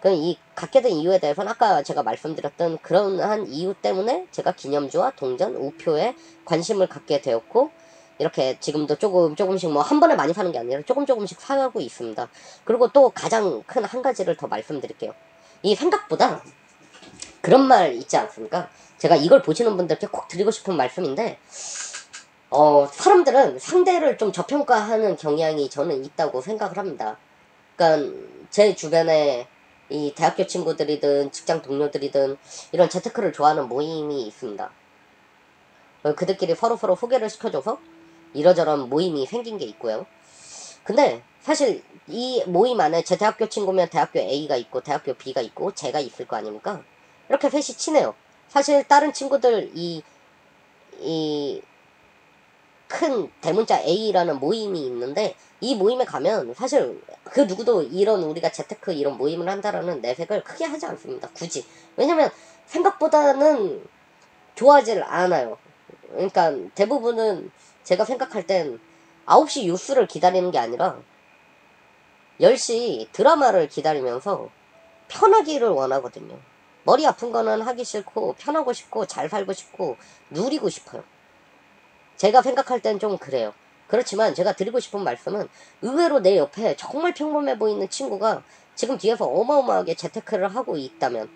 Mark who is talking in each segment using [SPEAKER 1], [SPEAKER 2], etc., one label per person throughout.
[SPEAKER 1] 이 갖게 된 이유에 대해서는 아까 제가 말씀드렸던 그러한 이유 때문에 제가 기념주와 동전, 우표에 관심을 갖게 되었고, 이렇게 지금도 조금씩 뭐 한 번에 많이 사는 게 아니라 조금씩 사고 있습니다. 그리고 또 가장 큰 한 가지를 더 말씀드릴게요. 이 생각보다 그런 말 있지 않습니까? 제가 이걸 보시는 분들께 꼭 드리고 싶은 말씀인데, 사람들은 상대를 좀 저평가하는 경향이 저는 있다고 생각을 합니다. 그러니까 제 주변에 이 대학교 친구들이든 직장 동료들이든 이런 재테크를 좋아하는 모임이 있습니다. 그들끼리 서로 소개를 시켜줘서 이러저런 모임이 생긴 게 있고요. 근데 사실 이 모임 안에 제 대학교 친구면 대학교 A가 있고 대학교 B가 있고 제가 있을 거 아닙니까? 이렇게 셋이 친해요. 사실 다른 친구들 이 큰 대문자 A라는 모임이 있는데, 이 모임에 가면 사실 그 누구도 이런 우리가 재테크 이런 모임을 한다라는 내색을 크게 하지 않습니다. 굳이. 왜냐면 생각보다는 좋아하질 않아요. 그러니까 대부분은 제가 생각할 땐 9시 뉴스를 기다리는 게 아니라 10시 드라마를 기다리면서 편하기를 원하거든요. 머리 아픈 거는 하기 싫고 편하고 싶고 잘 살고 싶고 누리고 싶어요. 제가 생각할 땐 좀 그래요. 그렇지만 제가 드리고 싶은 말씀은, 의외로 내 옆에 정말 평범해 보이는 친구가 지금 뒤에서 어마어마하게 재테크를 하고 있다면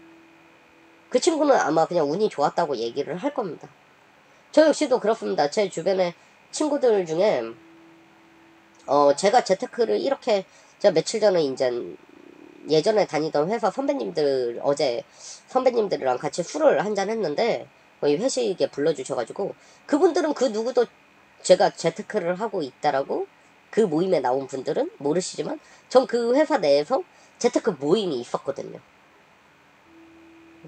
[SPEAKER 1] 그 친구는 아마 그냥 운이 좋았다고 얘기를 할 겁니다. 저 역시도 그렇습니다. 제 주변에 친구들 중에 제가 재테크를 이렇게, 제가 며칠 전에 이제 예전에 다니던 회사 선배님들, 어제 선배님들이랑 같이 술을 한잔 했는데 거의 회식에 불러주셔가지고, 그분들은 그 누구도 제가 재테크를 하고 있다라고, 그 모임에 나온 분들은 모르시지만 전 그 회사 내에서 재테크 모임이 있었거든요.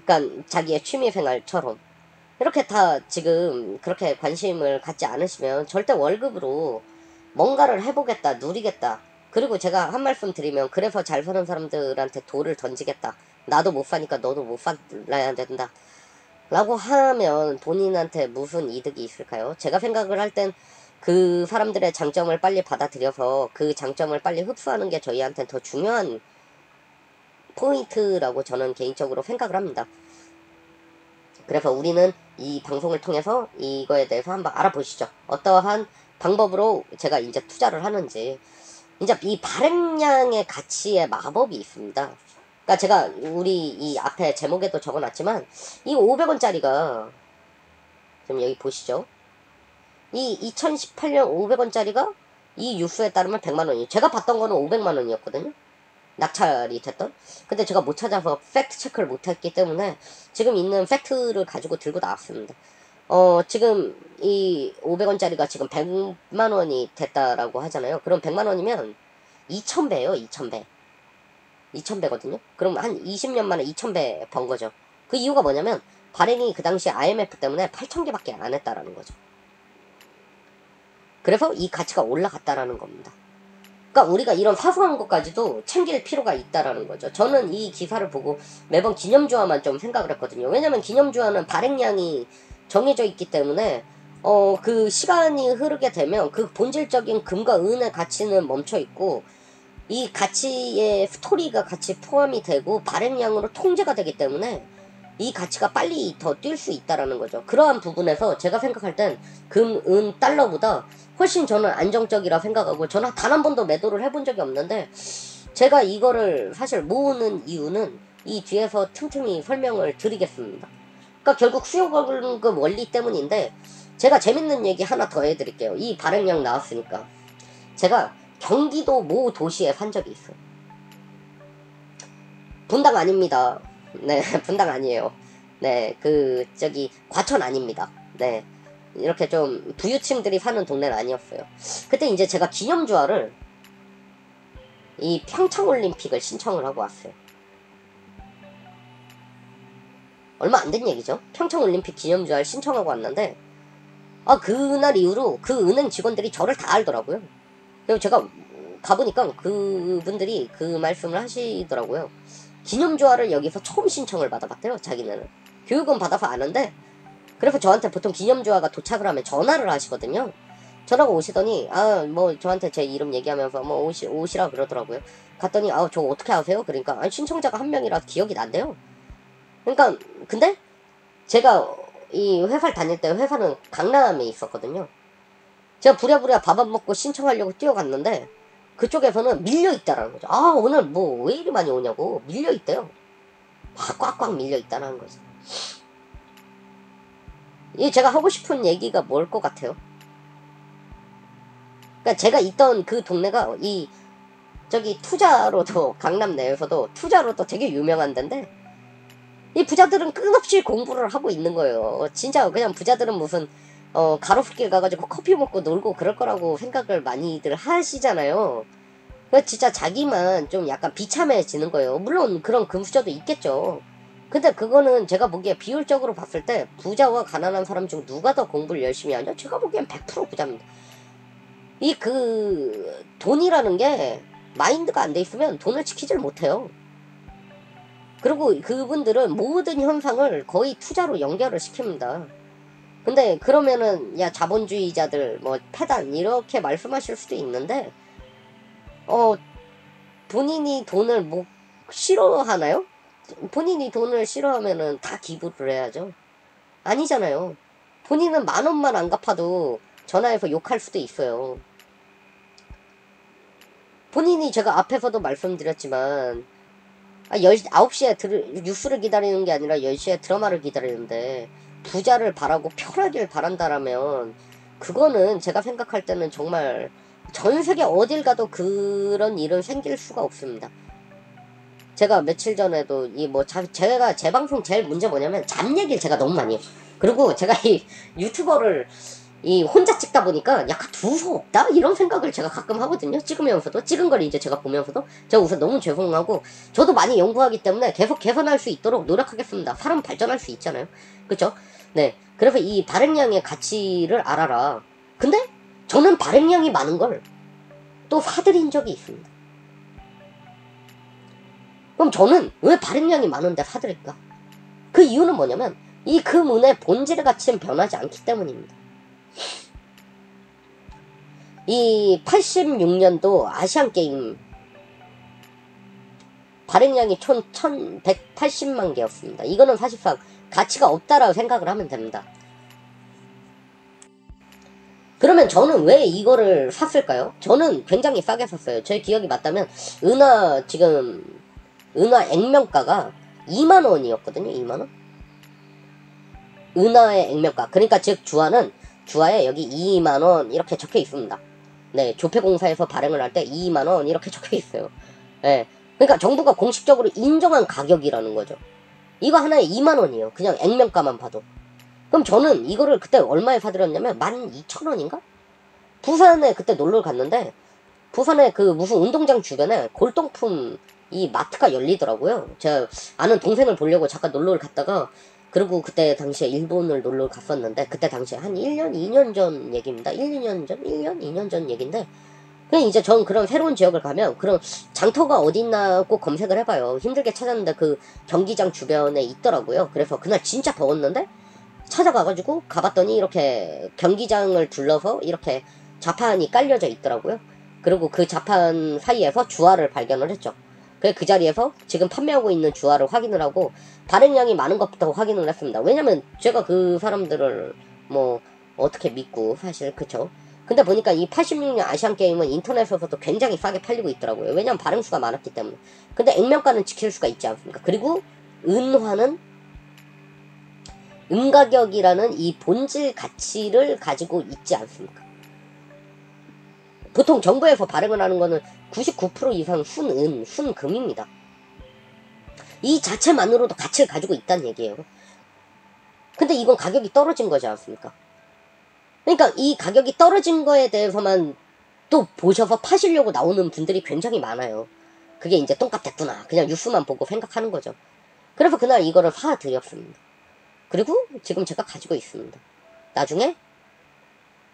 [SPEAKER 1] 그러니까 자기의 취미생활처럼. 이렇게 다 지금 그렇게 관심을 갖지 않으시면 절대 월급으로 뭔가를 해보겠다, 누리겠다, 그리고 제가 한 말씀 드리면, 그래서 잘 사는 사람들한테 돌을 던지겠다, 나도 못 사니까 너도 못 살아야 된다 라고 하면 본인한테 무슨 이득이 있을까요? 제가 생각을 할 땐 그 사람들의 장점을 빨리 받아들여서 그 장점을 빨리 흡수하는 게 저희한테는 더 중요한 포인트라고 저는 개인적으로 생각을 합니다. 그래서 우리는 이 방송을 통해서 이거에 대해서 한번 알아보시죠. 어떠한 방법으로 제가 이제 투자를 하는지. 이제 이 발행량의 가치의 마법이 있습니다. 그러니까 제가 우리 이 앞에 제목에도 적어놨지만, 이 500원짜리가 좀 여기 보시죠. 이 2018년 500원짜리가 이 뉴스에 따르면 100만원이에요. 제가 봤던 거는 500만원이었거든요. 낙찰이 됐던. 근데 제가 못 찾아서 팩트 체크를 못 했기 때문에 지금 있는 팩트를 가지고 들고 나왔습니다. 지금 이 500원짜리가 지금 100만원이 됐다라고 하잖아요. 그럼 100만원이면 2000배예요. 2000배. 2000배거든요. 그럼 한 20년 만에 2000배 번 거죠. 그 이유가 뭐냐면 발행이 그 당시 IMF 때문에 8000개밖에 안 했다라는 거죠. 그래서 이 가치가 올라갔다라는 겁니다. 그러니까 우리가 이런 사소한 것까지도 챙길 필요가 있다라는 거죠. 저는 이 기사를 보고 매번 기념주화만 좀 생각을 했거든요. 왜냐면 기념주화는 발행량이 정해져 있기 때문에 그 시간이 흐르게 되면 그 본질적인 금과 은의 가치는 멈춰 있고, 이 가치의 스토리가 같이 포함이 되고 발행량으로 통제가 되기 때문에 이 가치가 빨리 더 뛸 수 있다라는 거죠. 그러한 부분에서 제가 생각할 땐 금, 은, 달러보다 훨씬 저는 안정적이라 생각하고, 저는 단 한 번도 매도를 해본 적이 없는데, 제가 이거를 사실 모으는 이유는 이 뒤에서 틈틈이 설명을 드리겠습니다. 그러니까 결국 수요공급 원리 때문인데, 제가 재밌는 얘기 하나 더 해드릴게요. 이 발행량 나왔으니까. 제가 경기도 모 도시에 산 적이 있어요. 분당 아닙니다. 네, 분당 아니에요. 네, 과천 아닙니다. 네, 이렇게 좀 부유층들이 사는 동네는 아니었어요. 그때 이제 제가 기념주화를, 이 평창올림픽을 신청을 하고 왔어요. 얼마 안 된 얘기죠. 평창올림픽 기념주화를 신청하고 왔는데, 그날 이후로 그 은행 직원들이 저를 다 알더라고요. 그리고 제가 가보니까 그분들이 그 말씀을 하시더라고요. 기념주화를 여기서 처음 신청을 받아봤대요. 자기네는 교육은 받아서 아는데, 그래서 저한테 보통 기념주화가 도착을 하면 전화를 하시거든요. 전화가 오시더니 뭐 저한테 제 이름 얘기하면서 뭐 오시라 그러더라고요. 갔더니 저 어떻게 아세요? 그러니까 신청자가 한 명이라 기억이 난대요. 그러니까 근데 제가 이 회사를 다닐 때 회사는 강남에 있었거든요. 제가 부랴부랴 밥 안 먹고 신청하려고 뛰어갔는데 그쪽에서는 밀려있다라는 거죠. 오늘 뭐 왜 이리 많이 오냐고 밀려있대요. 꽉꽉 밀려있다라는 거죠. 이 제가 하고 싶은 얘기가 뭘 것 같아요? 그러니까 제가 있던 그 동네가 저기 투자로도 강남 내에서도 투자로도 되게 유명한 데인데 이 부자들은 끝없이 공부를 하고 있는 거예요. 진짜 그냥 부자들은 무슨 가로수길 가가지고 커피 먹고 놀고 그럴 거라고 생각을 많이들 하시잖아요. 그 진짜 자기만 좀 약간 비참해지는 거예요. 물론 그런 금수저도 있겠죠. 근데 그거는 제가 보기에 비율적으로 봤을 때 부자와 가난한 사람 중 누가 더 공부를 열심히 하냐? 제가 보기엔 100% 부자입니다. 돈이라는 게 마인드가 안 돼 있으면 돈을 지키질 못해요. 그리고 그분들은 모든 현상을 거의 투자로 연결을 시킵니다. 근데 그러면은 야 자본주의자들 뭐 패단 이렇게 말씀하실 수도 있는데 본인이 돈을 뭐 싫어하나요? 본인이 돈을 싫어하면은 다 기부를 해야죠. 아니잖아요. 본인은 10,000원만 안 갚아도 전화해서 욕할 수도 있어요. 본인이 제가 앞에서도 말씀드렸지만 9시에 뉴스를 기다리는 게 아니라 10시에 드라마를 기다리는데 부자를 바라고 편하길 바란다라면 그거는 제가 생각할 때는 정말 전 세계 어딜 가도 그런 일은 생길 수가 없습니다. 제가 며칠 전에도 제가 제 방송 제일 문제 뭐냐면 잡 얘기를 제가 너무 많이 해요. 그리고 제가 이 유튜버를 혼자 찍다 보니까 약간 두서없다? 이런 생각을 제가 가끔 하거든요. 찍으면서도. 찍은 걸 이제 제가 보면서도. 제가 우선 너무 죄송하고, 저도 많이 연구하기 때문에 계속 개선할 수 있도록 노력하겠습니다. 사람 발전할 수 있잖아요. 그쵸? 네. 그래서 이 발행량의 가치를 알아라. 근데 저는 발행량이 많은 걸 또 사들인 적이 있습니다. 그럼 저는 왜 발행량이 많은데 사들일까? 그 이유는 뭐냐면 이 금은의 본질의 가치는 변하지 않기 때문입니다. 이 86년도 아시안게임 발행량이 총 1180만 개였습니다. 이거는 사실상 가치가 없다라고 생각을 하면 됩니다. 그러면 저는 왜 이거를 샀을까요? 저는 굉장히 싸게 샀어요. 제 기억이 맞다면 은하 액면가가 2만원이었거든요. 2만원? 은하의 액면가. 그러니까 즉 주화에 여기 2만원 이렇게 적혀 있습니다. 네, 조폐공사에서 발행을 할 때 2만원 이렇게 적혀 있어요. 네, 그러니까 정부가 공식적으로 인정한 가격이라는 거죠. 이거 하나에 2만원이에요. 그냥 액면가만 봐도. 그럼 저는 이거를 그때 얼마에 사들였냐면 12,000원인가? 부산에 그때 놀러 갔는데 부산에 그 무슨 운동장 주변에 골동품 이 마트가 열리더라고요. 제가 아는 동생을 보려고 잠깐 놀러를 갔다가 그리고 그때 당시에 일본을 놀러 갔었는데 그때 당시에 한 1년, 2년 전 얘기입니다. 1, 2년 전? 1년, 2년 전 얘기인데 그냥 이제 전 그런 새로운 지역을 가면 그런 장터가 어딨나 꼭 검색을 해봐요. 힘들게 찾았는데 그 경기장 주변에 있더라고요. 그래서 그날 진짜 더웠는데 찾아가가지고 가봤더니 이렇게 경기장을 둘러서 이렇게 자판이 깔려져 있더라고요. 그리고 그 자판 사이에서 주화를 발견을 했죠. 그 자리에서 지금 판매하고 있는 주화를 확인을 하고 발행량이 많은 것부터 확인을 했습니다. 왜냐면 제가 그 사람들을 뭐 어떻게 믿고 사실 그쵸. 근데 보니까 이 86년 아시안게임은 인터넷에서도 굉장히 싸게 팔리고 있더라고요. 왜냐면 발행수가 많았기 때문에. 근데 액면가는 지킬 수가 있지 않습니까? 그리고 은화는 은가격이라는 이 본질 가치를 가지고 있지 않습니까? 보통 정부에서 발행을 하는 거는 99% 이상 순은, 순금입니다. 이 자체만으로도 가치를 가지고 있다는 얘기예요. 근데 이건 가격이 떨어진 거지 않습니까? 그러니까 이 가격이 떨어진 거에 대해서만 또 보셔서 파시려고 나오는 분들이 굉장히 많아요. 그게 이제 똥값 됐구나. 그냥 뉴스만 보고 생각하는 거죠. 그래서 그날 이거를 사드렸습니다. 그리고 지금 제가 가지고 있습니다. 나중에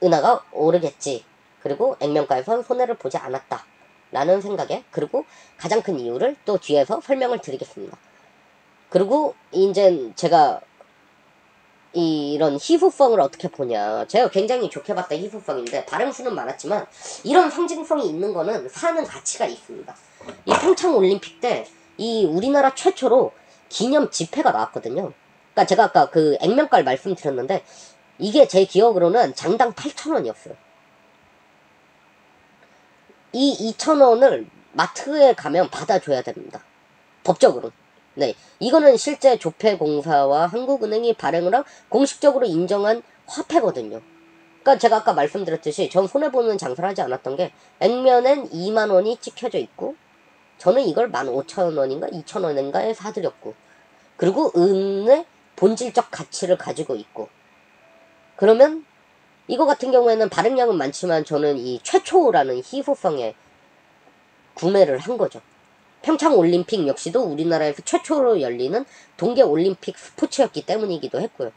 [SPEAKER 1] 은하가 오르겠지. 그리고 액면가에선 손해를 보지 않았다. 라는 생각에 그리고 가장 큰 이유를 또 뒤에서 설명을 드리겠습니다. 그리고 이제 제가 이런 희소성을 어떻게 보냐. 제가 굉장히 좋게 봤던 희소성인데 발행수는 많았지만 이런 상징성이 있는 거는 사는 가치가 있습니다. 이 평창올림픽 때 이 우리나라 최초로 기념 지폐가 나왔거든요. 그러니까 제가 아까 그 액면가를 말씀드렸는데 이게 제 기억으로는 장당 8,000원이었어요. 이 2,000원을 마트에 가면 받아줘야 됩니다. 법적으로. 네, 이거는 실제 조폐공사와 한국은행이 발행을 한 공식적으로 인정한 화폐거든요. 그러니까 제가 아까 말씀드렸듯이 전 손해보는 장사를 하지 않았던 게 액면엔 2만원이 찍혀져 있고 저는 이걸 15,000원인가 2,000원인가에 사드렸고 그리고 은의 본질적 가치를 가지고 있고 그러면 이거 같은 경우에는 발행량은 많지만 저는 이 최초라는 희소성에 구매를 한 거죠. 평창올림픽 역시도 우리나라에서 최초로 열리는 동계올림픽 스포츠였기 때문이기도 했고요.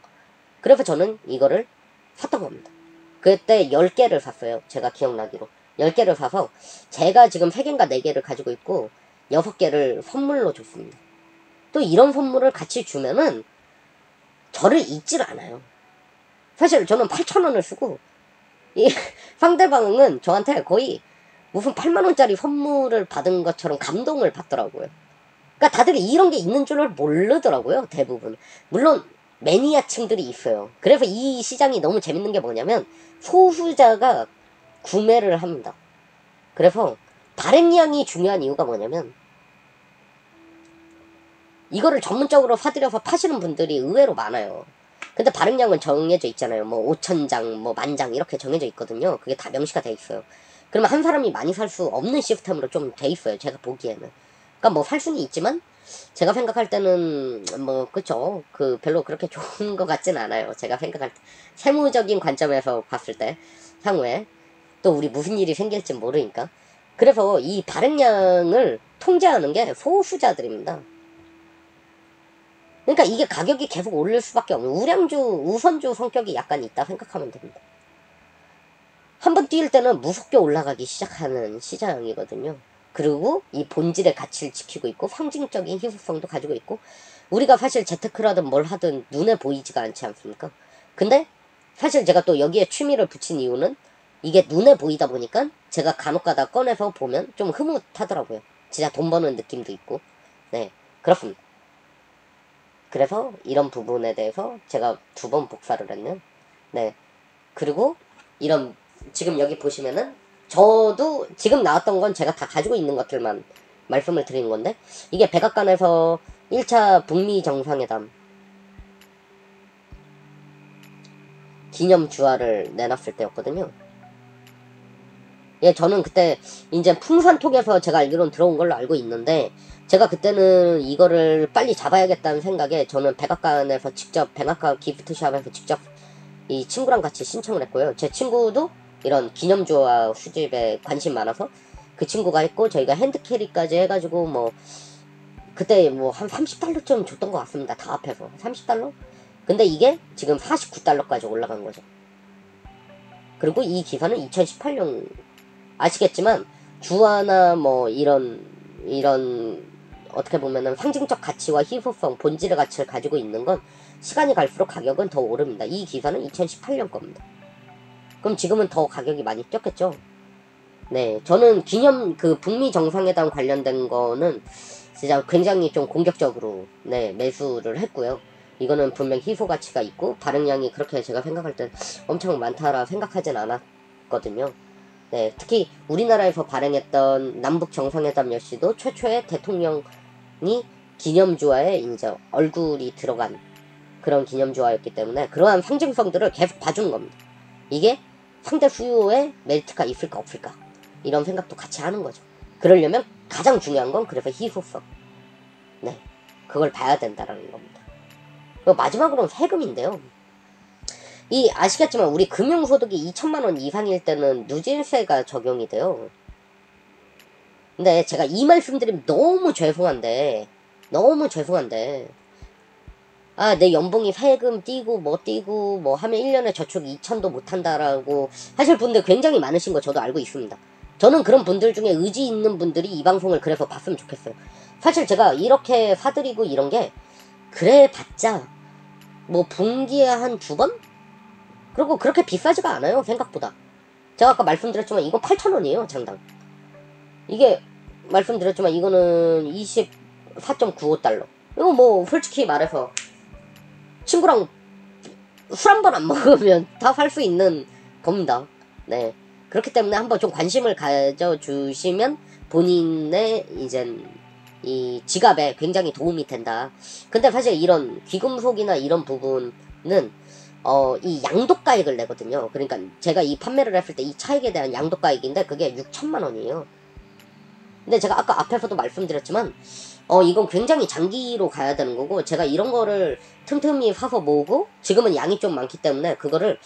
[SPEAKER 1] 그래서 저는 이거를 샀던 겁니다. 그때 10개를 샀어요. 제가 기억나기로. 10개를 사서 제가 지금 3개인가 4개를 가지고 있고 6개를 선물로 줬습니다. 또 이런 선물을 같이 주면은 저를 잊질 않아요. 사실 저는 8,000원을 쓰고 이 상대방은 저한테 거의 무슨 8만원짜리 선물을 받은 것처럼 감동을 받더라고요. 그러니까 다들 이런 게 있는 줄을 모르더라고요. 대부분. 물론 매니아층들이 있어요. 그래서 이 시장이 너무 재밌는 게 뭐냐면 소수자가 구매를 합니다. 그래서 발행량이 중요한 이유가 뭐냐면 이거를 전문적으로 사들여서 파시는 분들이 의외로 많아요. 근데 발행량은 정해져 있잖아요. 뭐 5,000장, 뭐 10,000장 이렇게 정해져 있거든요. 그게 다 명시가 돼 있어요. 그러면 한 사람이 많이 살 수 없는 시스템으로 좀 돼 있어요. 제가 보기에는. 그러니까 뭐 살 수는 있지만 제가 생각할 때는 뭐 그쵸. 그 별로 그렇게 좋은 것 같진 않아요. 제가 생각할 때 세무적인 관점에서 봤을 때 향후에 또 우리 무슨 일이 생길지 모르니까. 그래서 이 발행량을 통제하는 게 소수자들입니다. 그러니까 이게 가격이 계속 오를 수밖에 없는 우선주 성격이 약간 있다 생각하면 됩니다. 한번 뛸 때는 무섭게 올라가기 시작하는 시장이거든요. 그리고 이 본질의 가치를 지키고 있고 상징적인 희소성도 가지고 있고 우리가 사실 재테크를 하든 뭘 하든 눈에 보이지가 않지 않습니까? 근데 사실 제가 또 여기에 취미를 붙인 이유는 이게 눈에 보이다 보니까 제가 간혹가다 꺼내서 보면 좀 흐뭇하더라고요. 진짜 돈 버는 느낌도 있고. 네, 그렇습니다. 그래서 이런 부분에 대해서 제가 2번 복사를 했네요. 네, 그리고 이런 지금 여기 보시면은 저도 지금 나왔던 건 제가 다 가지고 있는 것들만 말씀을 드리는 건데 이게 백악관에서 1차 북미 정상회담 기념 주화를 내놨을 때였거든요. 예, 저는 그때 이제 풍산톡에서 제가 알기로는 들어온 걸로 알고 있는데 제가 그때는 이거를 빨리 잡아야겠다는 생각에 저는 백악관에서 직접 백악관 기프트샵에서 직접 이 친구랑 같이 신청을 했고요. 제 친구도 이런 기념주화 수집에 관심 많아서 그 친구가 했고 저희가 핸드캐리까지 해가지고 뭐 그때 뭐 한 30달러쯤 줬던 것 같습니다. 다 합해서 30달러? 근데 이게 지금 49달러까지 올라간 거죠. 그리고 이 기사는 2018년 아시겠지만 주화나 뭐 이런 어떻게 보면은 상징적 가치와 희소성, 본질의 가치를 가지고 있는 건 시간이 갈수록 가격은 더 오릅니다. 이 기사는 2018년 겁니다. 그럼 지금은 더 가격이 많이 뛰었겠죠? 네, 저는 기념 그 북미 정상회담 관련된 거는 진짜 굉장히 좀 공격적으로 네, 매수를 했고요. 이거는 분명 희소 가치가 있고 발행량이 그렇게 제가 생각할 땐 엄청 많다라 생각하진 않았거든요. 네, 특히 우리나라에서 발행했던 남북 정상회담 역시도 최초의 대통령이 기념주화에 이제 얼굴이 들어간 그런 기념주화였기 때문에 그러한 상징성들을 계속 봐주는 겁니다. 이게 상대 수요에 메리트가 있을까 없을까 이런 생각도 같이 하는 거죠. 그러려면 가장 중요한 건 그래서 희소성. 네, 그걸 봐야 된다라는 겁니다. 그리고 마지막으로는 세금인데요. 이 아시겠지만 우리 금융소득이 2천만원 이상일 때는 누진세가 적용이 돼요. 근데 제가 이 말씀드리면 너무 죄송한데 아, 내 연봉이 세금 띄고 뭐 하면 1년에 저축 2천도 못한다라고 하실 분들 굉장히 많으신 거 저도 알고 있습니다. 저는 그런 분들 중에 의지 있는 분들이 이 방송을 그래서 봤으면 좋겠어요. 사실 제가 이렇게 사드리고 이런 게 그래 봤자 뭐 분기에 한 2번? 그리고 그렇게 비싸지가 않아요, 생각보다. 제가 아까 말씀드렸지만 이거 8,000원이에요, 장당. 이게 말씀드렸지만 이거는 24.95달러. 이거 뭐 솔직히 말해서 친구랑 술 한 번 안 먹으면 다 살 수 있는 겁니다. 네. 그렇기 때문에 한번 좀 관심을 가져주시면 본인의 이젠 이 지갑에 굉장히 도움이 된다. 근데 사실 이런 귀금속이나 이런 부분은 이 양도가액을 내거든요. 그러니까 제가 이 판매를 했을 때 이 차액에 대한 양도가액인데 그게 6천만 원이에요. 근데 제가 아까 앞에서도 말씀드렸지만 이건 굉장히 장기로 가야 되는 거고, 제가 이런 거를 틈틈이 사서 모으고 지금은 양이 좀 많기 때문에 그거를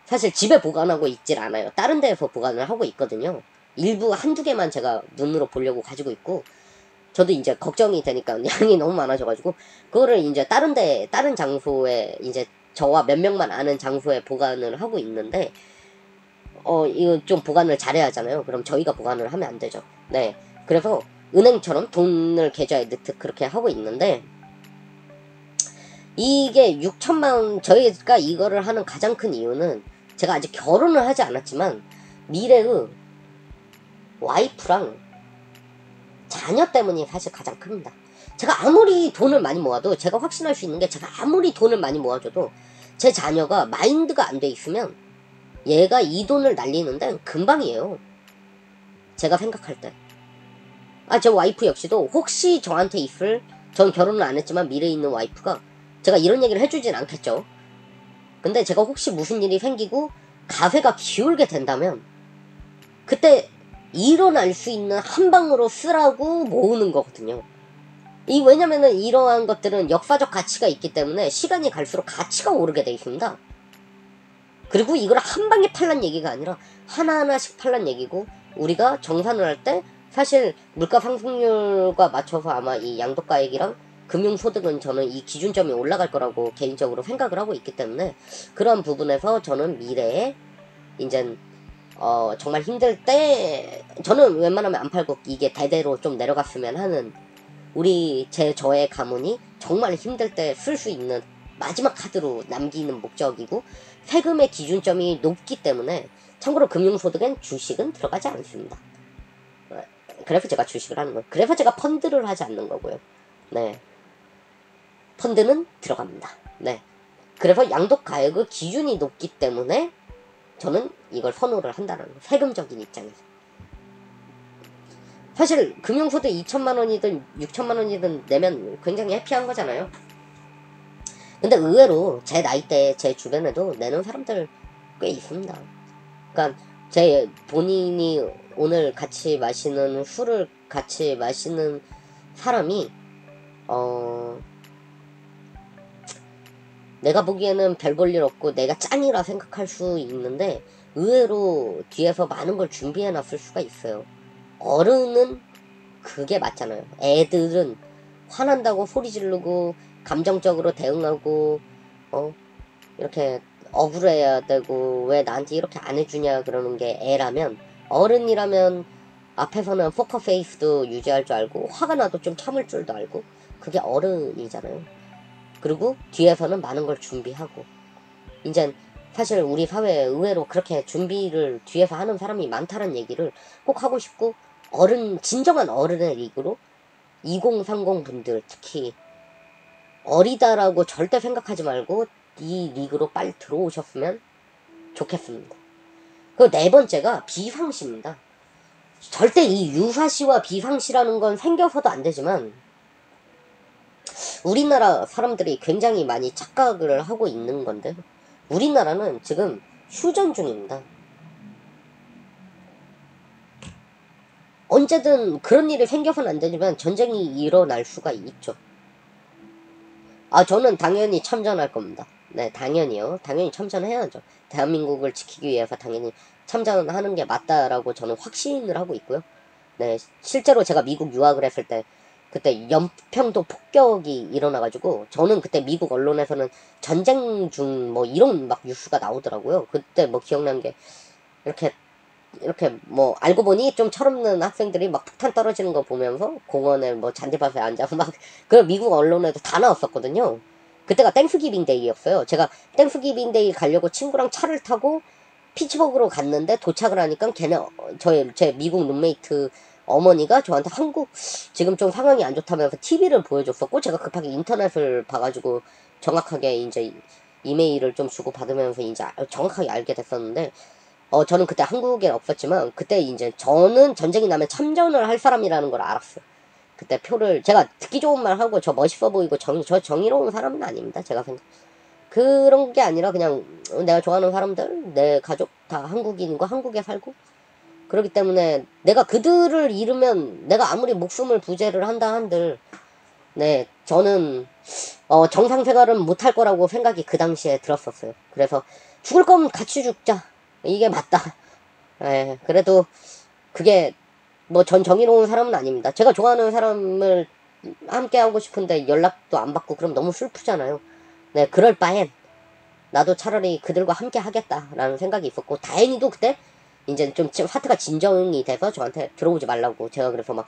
[SPEAKER 1] 사실 집에 보관하고 있질 않아요. 다른 데에서 보관을 하고 있거든요. 일부 한두 개만 제가 눈으로 보려고 가지고 있고, 저도 이제 걱정이 되니까 양이 너무 많아져가지고 그거를 이제 다른 장소에 이제 저와 몇 명만 아는 장소에 보관을 하고 있는데, 이거 좀 보관을 잘해야 하잖아요. 그럼 저희가 보관을 하면 안 되죠. 네. 그래서 은행처럼 돈을 계좌에 넣듯 그렇게 하고 있는데, 이게 6천만 원, 저희가 이거를 하는 가장 큰 이유는 제가 아직 결혼을 하지 않았지만 미래의 와이프랑 자녀 때문이 사실 가장 큽니다. 제가 아무리 돈을 많이 모아도, 제가 확신할 수 있는 게, 제가 아무리 돈을 많이 모아줘도 제 자녀가 마인드가 안 돼 있으면 얘가 이 돈을 날리는 데는 금방이에요. 제가 생각할 때. 제 와이프 역시도 혹시 저한테 있을, 전 결혼을 안 했지만 미래에 있는 와이프가, 제가 이런 얘기를 해주진 않겠죠. 근데 제가 혹시 무슨 일이 생기고 가세가 기울게 된다면 그때 일어날 수 있는 한 방으로 쓰라고 모으는 거거든요. 왜냐면은 이러한 것들은 역사적 가치가 있기 때문에 시간이 갈수록 가치가 오르게 돼 있습니다. 그리고 이걸 한 방에 팔란 얘기가 아니라 하나하나씩 팔란 얘기고, 우리가 정산을 할 때 사실 물가 상승률과 맞춰서 아마 이 양도가액이랑 금융소득은 저는 이 기준점이 올라갈 거라고 개인적으로 생각을 하고 있기 때문에, 그런 부분에서 저는 미래에 이젠 정말 힘들 때 저는 웬만하면 안 팔고 이게 대대로 좀 내려갔으면 하는, 저의 가문이 정말 힘들 때 쓸 수 있는 마지막 카드로 남기는 목적이고, 세금의 기준점이 높기 때문에, 참고로 금융소득엔 주식은 들어가지 않습니다. 그래서 제가 주식을 하는 거예요. 그래서 제가 펀드를 하지 않는 거고요. 네. 펀드는 들어갑니다. 네. 그래서 양도가액의 기준이 높기 때문에 저는 이걸 선호를 한다는 거예요. 세금적인 입장에서. 사실 금융소득 2천만 원이든 6천만 원이든 내면 굉장히 해피한 거잖아요. 근데 의외로 제 나이대 제 주변에도 내는 사람들 꽤 있습니다. 그러니까 제 본인이 오늘 같이 마시는 술을 같이 마시는 사람이 내가 보기에는 별 볼 일 없고 내가 짱이라 생각할 수 있는데, 의외로 뒤에서 많은 걸 준비해 놨을 수가 있어요. 어른은 그게 맞잖아요. 애들은 화난다고 소리 지르고 감정적으로 대응하고 이렇게 억울해야 되고 왜 나한테 이렇게 안 해주냐 그러는 게 애라면, 어른이라면 앞에서는 포커페이스도 유지할 줄 알고 화가 나도 좀 참을 줄도 알고, 그게 어른이잖아요. 그리고 뒤에서는 많은 걸 준비하고, 이젠 사실 우리 사회에 의외로 그렇게 준비를 뒤에서 하는 사람이 많다는 얘기를 꼭 하고 싶고, 진정한 어른의 리그로 2030 분들 특히 어리다라고 절대 생각하지 말고 이 리그로 빨리 들어오셨으면 좋겠습니다. 그리고 네 번째가 비상시입니다. 절대 이 유사시와 비상시라는 건 생겨서도 안 되지만 우리나라 사람들이 굉장히 많이 착각을 하고 있는 건데, 우리나라는 지금 휴전 중입니다. 언제든 그런 일이 생겨서는 안 되지만 전쟁이 일어날 수가 있죠. 저는 당연히 참전할 겁니다. 네, 당연히요. 당연히 참전해야죠. 대한민국을 지키기 위해서 당연히 참전하는 게 맞다라고 저는 확신을 하고 있고요. 네, 실제로 제가 미국 유학을 했을 때 그때 연평도 폭격이 일어나가지고, 저는 그때 미국 언론에서는 전쟁 중 뭐 이런 막 뉴스가 나오더라고요. 그때 뭐 기억나는 게, 이렇게 뭐 알고 보니 좀 철없는 학생들이 막 폭탄 떨어지는 거 보면서 공원에 뭐 잔디밭에 앉아서 막, 그 미국 언론에도 다 나왔었거든요. 그때가 땡스기빙 데이였어요. 제가 땡스기빙 데이 가려고 친구랑 차를 타고 피츠버그로 갔는데 도착을 하니까 제 미국 룸메이트 어머니가 저한테 한국 지금 좀 상황이 안 좋다면서 TV를 보여줬었고, 제가 급하게 인터넷을 봐가지고 정확하게 이제 이메일을 좀 주고 받으면서 이제 정확하게 알게 됐었는데, 저는 그때 한국에 없었지만 그때 이제 저는 전쟁이 나면 참전을 할 사람이라는 걸 알았어요. 그때 표를 제가 듣기 좋은 말 하고 저 멋있어 보이고 저 정의로운 사람은 아닙니다. 제가 생각 그런 게 아니라 그냥 내가 좋아하는 사람들, 내 가족 다 한국인과 한국에 살고, 그렇기 때문에 내가 그들을 잃으면 내가 아무리 목숨을 부재를 한다 한들, 네, 저는 정상 생활은 못할 거라고 생각이 그 당시에 들었었어요. 그래서 죽을 거면 같이 죽자, 이게 맞다. 네, 그래도 그게 뭐 전 정의로운 사람은 아닙니다. 제가 좋아하는 사람을 함께 하고 싶은데 연락도 안 받고 그럼 너무 슬프잖아요. 네, 그럴 바엔 나도 차라리 그들과 함께 하겠다라는 생각이 있었고, 다행히도 그때 이제 좀 사태가 진정이 돼서 저한테 들어오지 말라고, 제가 그래서 막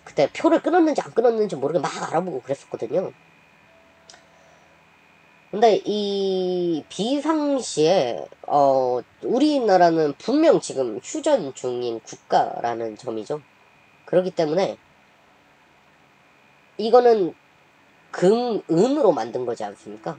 [SPEAKER 1] 그때 표를 끊었는지 안 끊었는지 모르게 막 알아보고 그랬었거든요. 근데 이 비상시에 우리나라는 분명 지금 휴전 중인 국가라는 점이죠. 그렇기 때문에 이거는 은으로 만든 거지 않습니까?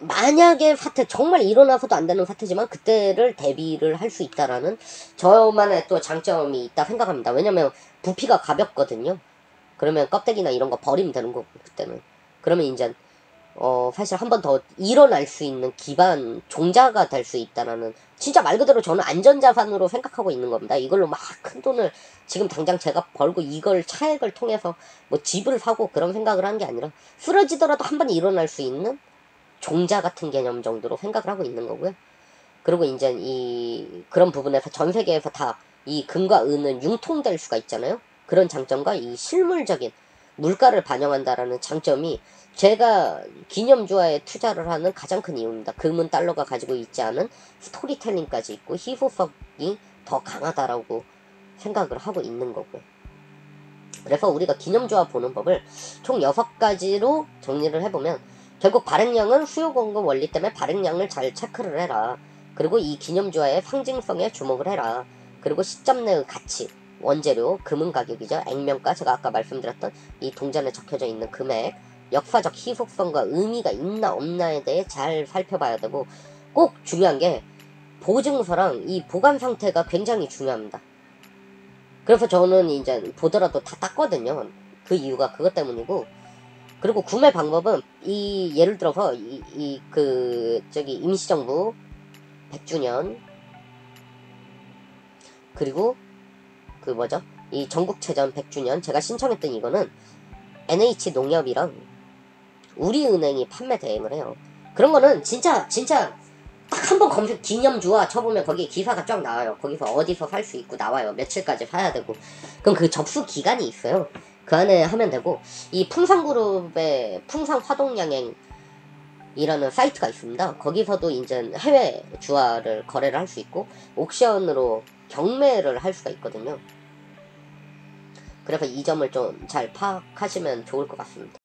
[SPEAKER 1] 만약에 사태 정말 일어나서도 안 되는 사태지만 그때를 대비를 할 수 있다라는 저만의 또 장점이 있다 생각합니다. 왜냐면 부피가 가볍거든요. 그러면 껍데기나 이런 거 버리면 되는 거고, 그때는. 그러면 이제 사실 한 번 더 일어날 수 있는 기반 종자가 될 수 있다라는, 진짜 말 그대로 저는 안전자산으로 생각하고 있는 겁니다. 이걸로 막 큰 돈을 지금 당장 제가 벌고 이걸 차액을 통해서 뭐 집을 사고 그런 생각을 한 게 아니라, 쓰러지더라도 한 번 일어날 수 있는 종자 같은 개념 정도로 생각을 하고 있는 거고요. 그리고 이제 그런 부분에서 전 세계에서 다 이 금과 은은 융통될 수가 있잖아요. 그런 장점과 이 실물적인 물가를 반영한다라는 장점이 제가 기념주화에 투자를 하는 가장 큰 이유입니다. 금은 달러가 가지고 있지 않은 스토리텔링까지 있고 희소성이 더 강하다라고 생각을 하고 있는 거고요. 그래서 우리가 기념주화 보는 법을 총 6가지로 정리를 해보면, 결국 발행량은 수요 공급 원리 때문에 발행량을 잘 체크를 해라. 그리고 이 기념주화의 상징성에 주목을 해라. 그리고 시점 내의 가치, 원재료, 금은 가격이죠. 액면가, 제가 아까 말씀드렸던 이 동전에 적혀져 있는 금액, 역사적 희속성과 의미가 있나 없나에 대해 잘 살펴봐야 되고, 꼭 중요한 게 보증서랑 이 보관 상태가 굉장히 중요합니다. 그래서 저는 이제 보더라도 다 땄거든요. 그 이유가 그것 때문이고, 그리고 구매 방법은 예를 들어서 임시정부 100주년, 그리고 이 전국체전 100주년, 제가 신청했던 이거는 NH농협이랑 우리은행이 판매 대행을 해요. 그런 거는 진짜 딱 한 번 검색, 기념주화 쳐보면 거기에 기사가 쫙 나와요. 거기서 어디서 살 수 있고 나와요. 며칠까지 사야 되고. 그럼 그 접수 기간이 있어요. 그 안에 하면 되고, 이 풍산그룹의 풍산화동양행이라는 사이트가 있습니다. 거기서도 이제 해외 주화를 거래를 할 수 있고, 옥션으로 경매를 할 수가 있거든요. 그래서 이 점을 좀 잘 파악하시면 좋을 것 같습니다.